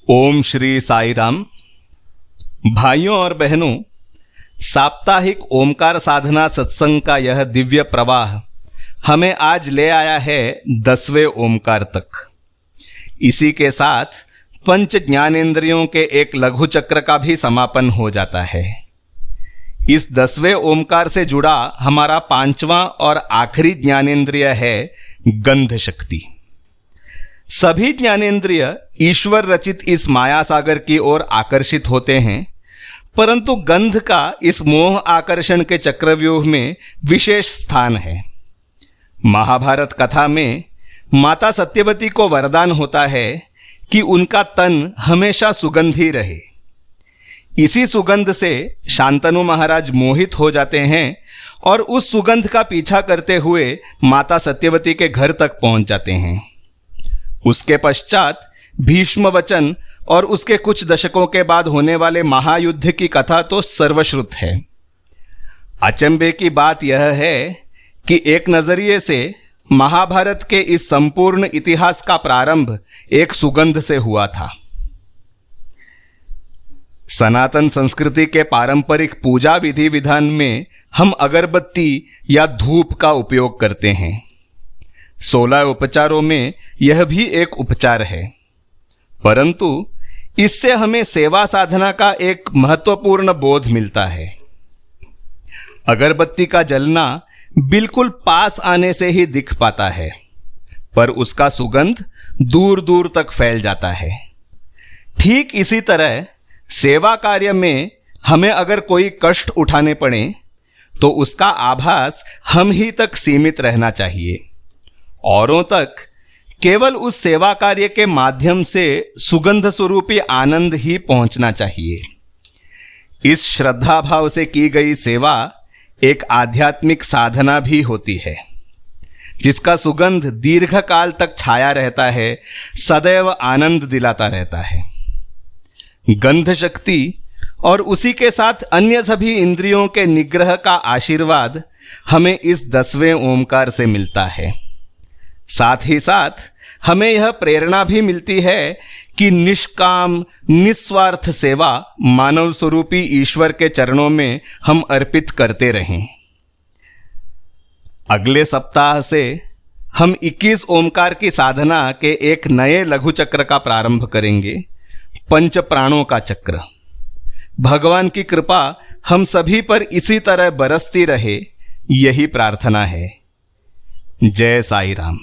ओम श्री साई राम। भाइयों और बहनों, साप्ताहिक ओमकार साधना सत्संग का यह दिव्य प्रवाह हमें आज ले आया है 10वें ओमकार तक। इसी के साथ पंच ज्ञानेंद्रियों के एक लघु चक्र का भी समापन हो जाता है। इस 10वें ओमकार से जुड़ा हमारा 5वां और आखिरी ज्ञानेंद्रिय है गंध शक्ति। सभी ज्ञानेंद्रिय ईश्वर रचित इस माया सागर की ओर आकर्षित होते हैं, परंतु गंध का इस मोह आकर्षण के चक्रव्यूह में विशेष स्थान है। महाभारत कथा में माता सत्यवती को वरदान होता है कि उनका तन हमेशा सुगंधी रहे। इसी सुगंध से शांतनु महाराज मोहित हो जाते हैं और उस सुगंध का पीछा करते हुए माता सत्यवती के घर तक पहुंच जाते हैं। उसके पश्चात भीष्म वचन और उसके कुछ दशकों के बाद होने वाले महायुद्ध की कथा तो सर्वश्रुत है। अचंभे की बात यह है कि एक नजरिए से महाभारत के इस संपूर्ण इतिहास का प्रारंभ एक सुगंध से हुआ था। सनातन संस्कृति के पारंपरिक पूजा विधि विधान में हम अगरबत्ती या धूप का उपयोग करते हैं। 16 उपचारों में यह भी एक उपचार है, परंतु इससे हमें सेवा साधना का एक महत्वपूर्ण बोध मिलता है। अगरबत्ती का जलना बिल्कुल पास आने से ही दिख पाता है, पर उसका सुगंध दूर दूर तक फैल जाता है। ठीक इसी तरह सेवा कार्य में हमें अगर कोई कष्ट उठाने पड़े तो उसका आभास हम ही तक सीमित रहना चाहिए। औरों तक केवल उस सेवा कार्य के माध्यम से सुगंध स्वरूपी आनंद ही पहुंचना चाहिए। इस श्रद्धा भाव से की गई सेवा एक आध्यात्मिक साधना भी होती है, जिसका सुगंध दीर्घ काल तक छाया रहता है, सदैव आनंद दिलाता रहता है। गंध शक्ति और उसी के साथ अन्य सभी इंद्रियों के निग्रह का आशीर्वाद हमें इस 10वें ओमकार से मिलता है। साथ ही साथ हमें यह प्रेरणा भी मिलती है कि निष्काम निस्वार्थ सेवा मानव स्वरूपी ईश्वर के चरणों में हम अर्पित करते रहें। अगले सप्ताह से हम 21 ओमकार की साधना के एक नए लघु चक्र का प्रारंभ करेंगे, पंच प्राणों का चक्र। भगवान की कृपा हम सभी पर इसी तरह बरसती रहे, यही प्रार्थना है। जय साई राम।